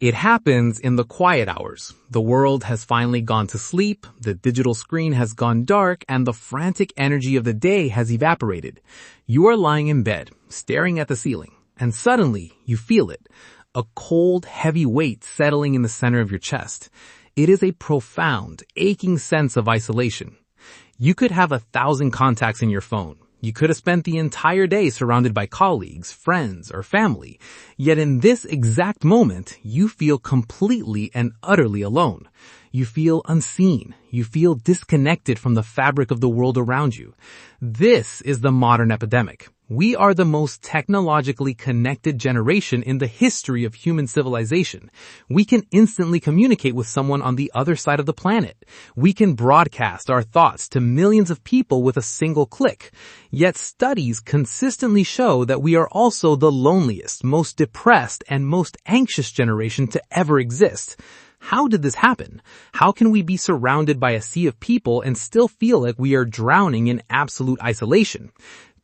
It happens in the quiet hours. The world has finally gone to sleep, the digital screen has gone dark, and the frantic energy of the day has evaporated. You are lying in bed, staring at the ceiling, and suddenly you feel it. A cold, heavy weight settling in the center of your chest. It is a profound, aching sense of isolation. You could have 1,000 contacts in your phone. You could have spent the entire day surrounded by colleagues, friends, or family. Yet in this exact moment, you feel completely and utterly alone. You feel unseen. You feel disconnected from the fabric of the world around you. This is the modern epidemic. We are the most technologically connected generation in the history of human civilization. We can instantly communicate with someone on the other side of the planet. We can broadcast our thoughts to millions of people with a single click. Yet studies consistently show that we are also the loneliest, most depressed, and most anxious generation to ever exist. How did this happen? How can we be surrounded by a sea of people and still feel like we are drowning in absolute isolation?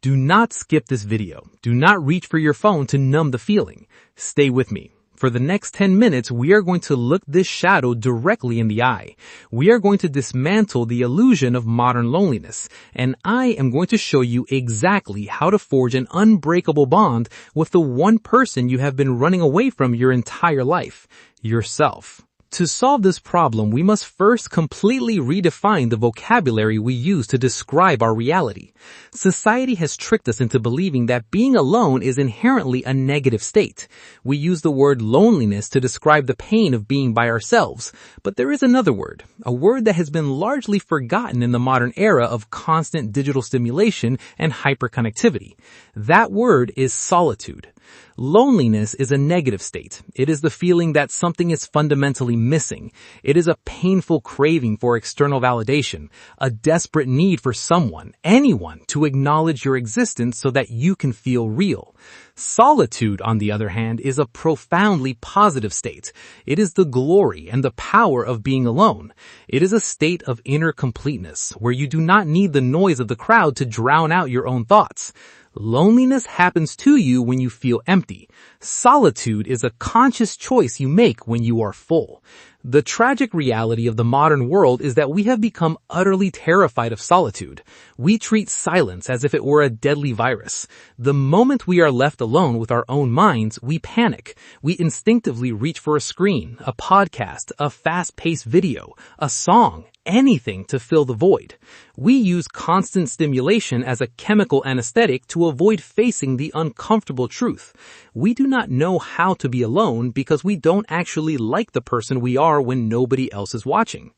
Do not skip this video. Do not reach for your phone to numb the feeling. Stay with me. For the next 10 minutes, we are going to look this shadow directly in the eye. We are going to dismantle the illusion of modern loneliness, and I am going to show you exactly how to forge an unbreakable bond with the one person you have been running away from your entire life, yourself. To solve this problem, we must first completely redefine the vocabulary we use to describe our reality. Society has tricked us into believing that being alone is inherently a negative state. We use the word loneliness to describe the pain of being by ourselves, but there is another word, a word that has been largely forgotten in the modern era of constant digital stimulation and hyperconnectivity. That word is solitude. Loneliness is a negative state. It is the feeling that something is fundamentally missing. It is a painful craving for external validation, a desperate need for someone, anyone, to acknowledge your existence so that you can feel real. Solitude, on the other hand, is a profoundly positive state. It is the glory and the power of being alone. It is a state of inner completeness, where you do not need the noise of the crowd to drown out your own thoughts. Loneliness happens to you when you feel empty. Solitude is a conscious choice you make when you are full. The tragic reality of the modern world is that we have become utterly terrified of solitude. We treat silence as if it were a deadly virus. The moment we are left alone with our own minds, we panic. We instinctively reach for a screen, a podcast, a fast-paced video, a song, anything to fill the void. We use constant stimulation as a chemical anesthetic to avoid facing the uncomfortable truth. We do not know how to be alone because we don't actually like the person we are when nobody else is watching.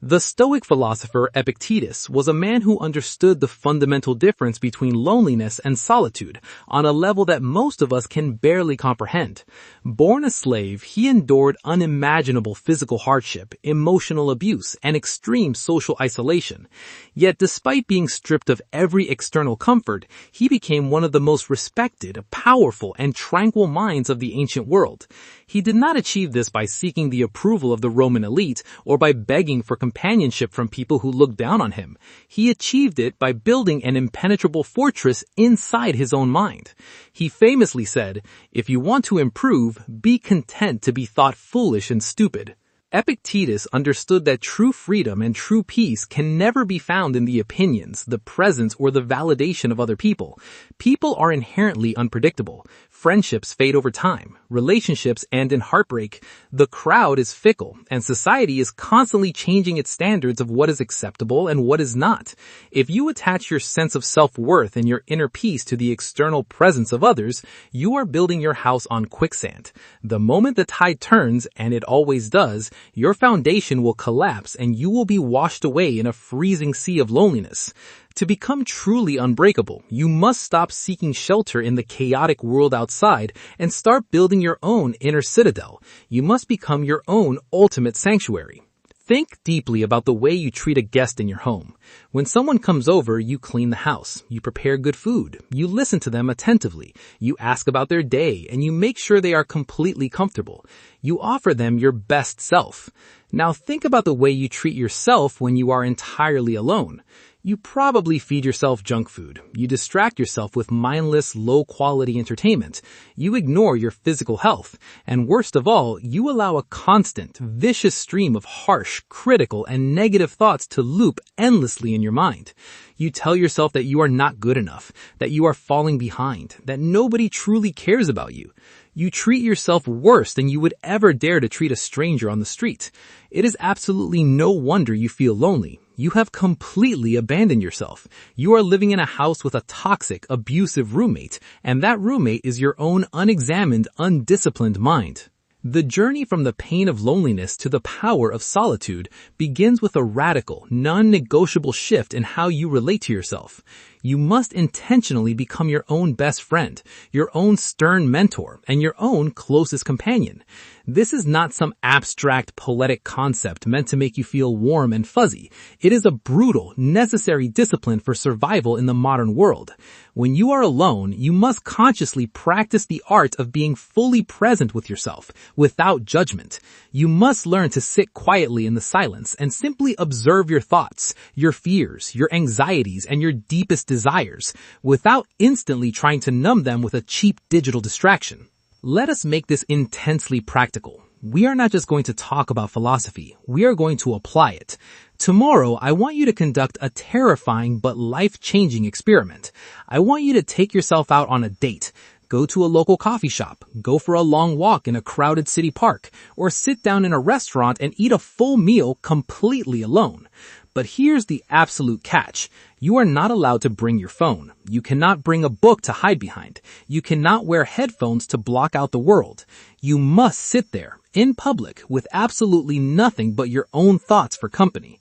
The Stoic philosopher Epictetus was a man who understood the fundamental difference between loneliness and solitude on a level that most of us can barely comprehend. Born a slave, he endured unimaginable physical hardship, emotional abuse, and extreme social isolation. Yet despite being stripped of every external comfort, he became one of the most respected, powerful, and tranquil minds of the ancient world. He did not achieve this by seeking the approval of the Roman elite or by begging for companionship from people who looked down on him. He achieved it by building an impenetrable fortress inside his own mind. He famously said, "If you want to improve, be content to be thought foolish and stupid." Epictetus understood that true freedom and true peace can never be found in the opinions, the presence, or the validation of other people. People are inherently unpredictable. Friendships fade over time. Relationships end in heartbreak. The crowd is fickle, and society is constantly changing its standards of what is acceptable and what is not. If you attach your sense of self-worth and your inner peace to the external presence of others, you are building your house on quicksand. The moment the tide turns, and it always does, your foundation will collapse and you will be washed away in a freezing sea of loneliness. To become truly unbreakable, you must stop seeking shelter in the chaotic world outside and start building your own inner citadel. You must become your own ultimate sanctuary. Think deeply about the way you treat a guest in your home. When someone comes over, you clean the house, you prepare good food, you listen to them attentively, you ask about their day, and you make sure they are completely comfortable. You offer them your best self. Now think about the way you treat yourself when you are entirely alone. You probably feed yourself junk food. You distract yourself with mindless, low-quality entertainment. You ignore your physical health. And worst of all, you allow a constant, vicious stream of harsh, critical, and negative thoughts to loop endlessly in your mind. You tell yourself that you are not good enough, that you are falling behind, that nobody truly cares about you. You treat yourself worse than you would ever dare to treat a stranger on the street. It is absolutely no wonder you feel lonely. You have completely abandoned yourself. You are living in a house with a toxic, abusive roommate, and that roommate is your own unexamined, undisciplined mind. The journey from the pain of loneliness to the power of solitude begins with a radical, non-negotiable shift in how you relate to yourself. You must intentionally become your own best friend, your own stern mentor, and your own closest companion. This is not some abstract, poetic concept meant to make you feel warm and fuzzy. It is a brutal, necessary discipline for survival in the modern world. When you are alone, you must consciously practice the art of being fully present with yourself, without judgment. You must learn to sit quietly in the silence and simply observe your thoughts, your fears, your anxieties, and your deepest desires, without instantly trying to numb them with a cheap digital distraction. Let us make this intensely practical. We are not just going to talk about philosophy, we are going to apply it. Tomorrow, I want you to conduct a terrifying but life-changing experiment. I want you to take yourself out on a date. Go to a local coffee shop, go for a long walk in a crowded city park, or sit down in a restaurant and eat a full meal completely alone. But here's the absolute catch. You are not allowed to bring your phone. You cannot bring a book to hide behind. You cannot wear headphones to block out the world. You must sit there, in public, with absolutely nothing but your own thoughts for company.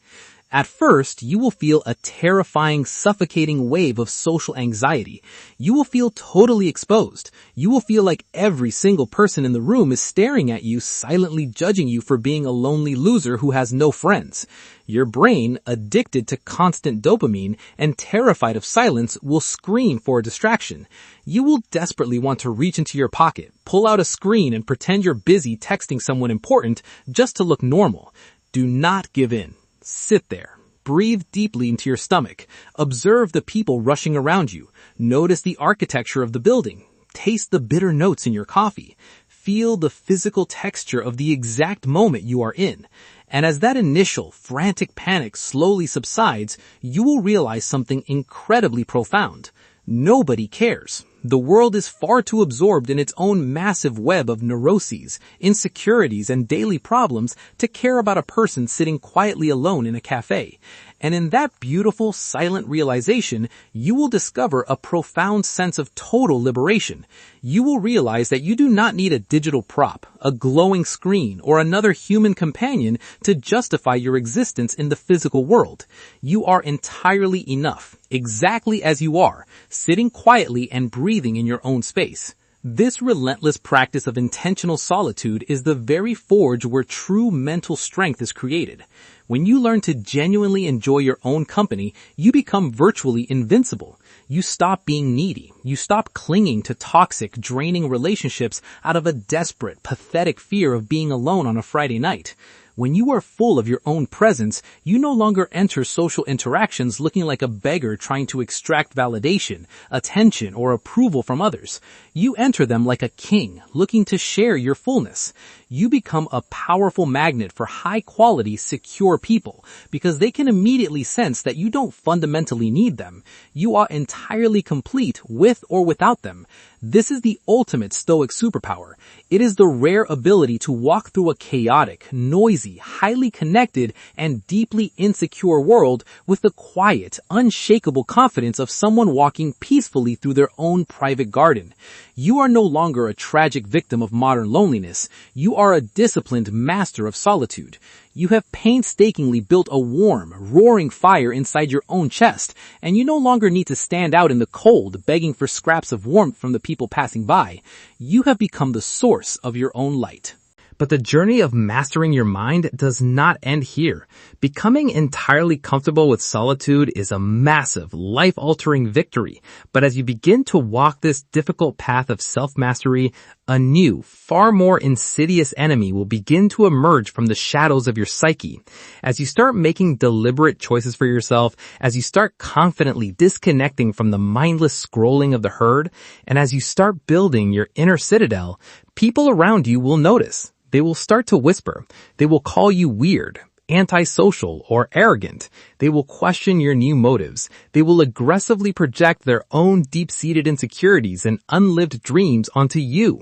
At first, you will feel a terrifying, suffocating wave of social anxiety. You will feel totally exposed. You will feel like every single person in the room is staring at you, silently judging you for being a lonely loser who has no friends. Your brain, addicted to constant dopamine and terrified of silence, will scream for a distraction. You will desperately want to reach into your pocket, pull out a screen, and pretend you're busy texting someone important just to look normal. Do not give in. Sit there. Breathe deeply into your stomach. Observe the people rushing around you. Notice the architecture of the building. Taste the bitter notes in your coffee. Feel the physical texture of the exact moment you are in. And as that initial, frantic panic slowly subsides, you will realize something incredibly profound. Nobody cares. The world is far too absorbed in its own massive web of neuroses, insecurities, and daily problems to care about a person sitting quietly alone in a cafe. And in that beautiful, silent realization, you will discover a profound sense of total liberation. You will realize that you do not need a digital prop, a glowing screen, or another human companion to justify your existence in the physical world. You are entirely enough, exactly as you are, sitting quietly and breathing in your own space. This relentless practice of intentional solitude is the very forge where true mental strength is created. When you learn to genuinely enjoy your own company, you become virtually invincible. You stop being needy. You stop clinging to toxic, draining relationships out of a desperate, pathetic fear of being alone on a Friday night. When you are full of your own presence, you no longer enter social interactions looking like a beggar trying to extract validation, attention, or approval from others. You enter them like a king, looking to share your fullness. You become a powerful magnet for high-quality, secure people, because they can immediately sense that you don't fundamentally need them. You are entirely complete with or without them. This is the ultimate Stoic superpower. It is the rare ability to walk through a chaotic, noisy, highly connected, and deeply insecure world with the quiet, unshakable confidence of someone walking peacefully through their own private garden. You are no longer a tragic victim of modern loneliness. You are a disciplined master of solitude. You have painstakingly built a warm, roaring fire inside your own chest, and you no longer need to stand out in the cold begging for scraps of warmth from the people passing by. You have become the source of your own light. But the journey of mastering your mind does not end here. Becoming entirely comfortable with solitude is a massive, life-altering victory. But as you begin to walk this difficult path of self-mastery, A new, far more insidious enemy will begin to emerge from the shadows of your psyche. As you start making deliberate choices for yourself, as you start confidently disconnecting from the mindless scrolling of the herd, and as you start building your inner citadel, people around you will notice. They will start to whisper. They will call you weird, antisocial, or arrogant. They will question your new motives. They will aggressively project their own deep-seated insecurities and unlived dreams onto you.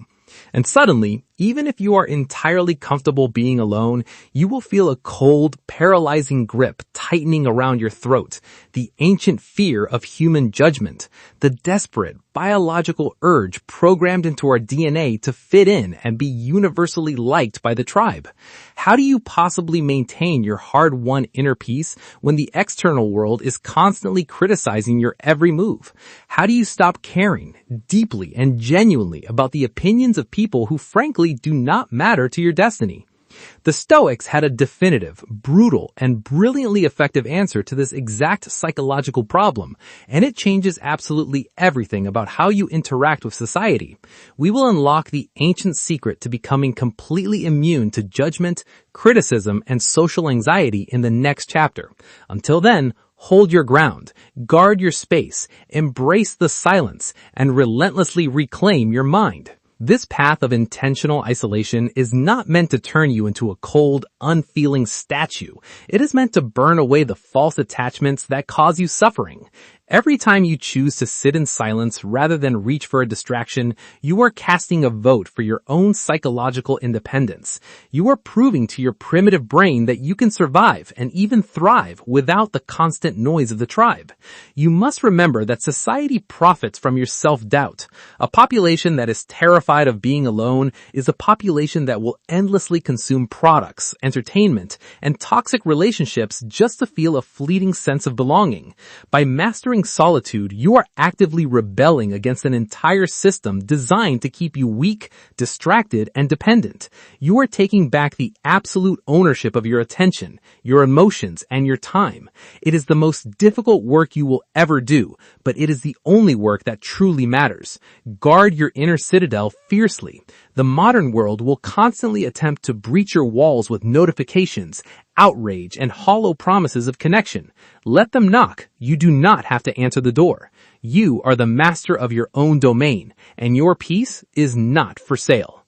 And suddenly, even if you are entirely comfortable being alone, you will feel a cold, paralyzing grip tightening around your throat, the ancient fear of human judgment, the desperate, biological urge programmed into our DNA to fit in and be universally liked by the tribe. How do you possibly maintain your hard-won inner peace when the external world is constantly criticizing your every move? How do you stop caring deeply and genuinely about the opinions of people who frankly do not matter to your destiny? The Stoics had a definitive, brutal, and brilliantly effective answer to this exact psychological problem, and it changes absolutely everything about how you interact with society. We will unlock the ancient secret to becoming completely immune to judgment, criticism, and social anxiety in the next chapter. Until then, hold your ground, guard your space, embrace the silence, and relentlessly reclaim your mind. This path of intentional isolation is not meant to turn you into a cold, unfeeling statue. It is meant to burn away the false attachments that cause you suffering. Every time you choose to sit in silence rather than reach for a distraction, you are casting a vote for your own psychological independence. You are proving to your primitive brain that you can survive and even thrive without the constant noise of the tribe. You must remember that society profits from your self-doubt. A population that is terrified of being alone is a population that will endlessly consume products, entertainment, and toxic relationships just to feel a fleeting sense of belonging. By mastering solitude, you are actively rebelling against an entire system designed to keep you weak, distracted, and dependent. You are taking back the absolute ownership of your attention, your emotions, and your time. It is the most difficult work you will ever do, but it is the only work that truly matters. Guard your inner citadel fiercely. The modern world will constantly attempt to breach your walls with notifications, outrage, and hollow promises of connection. Let them knock. You do not have to answer the door. You are the master of your own domain, and your peace is not for sale.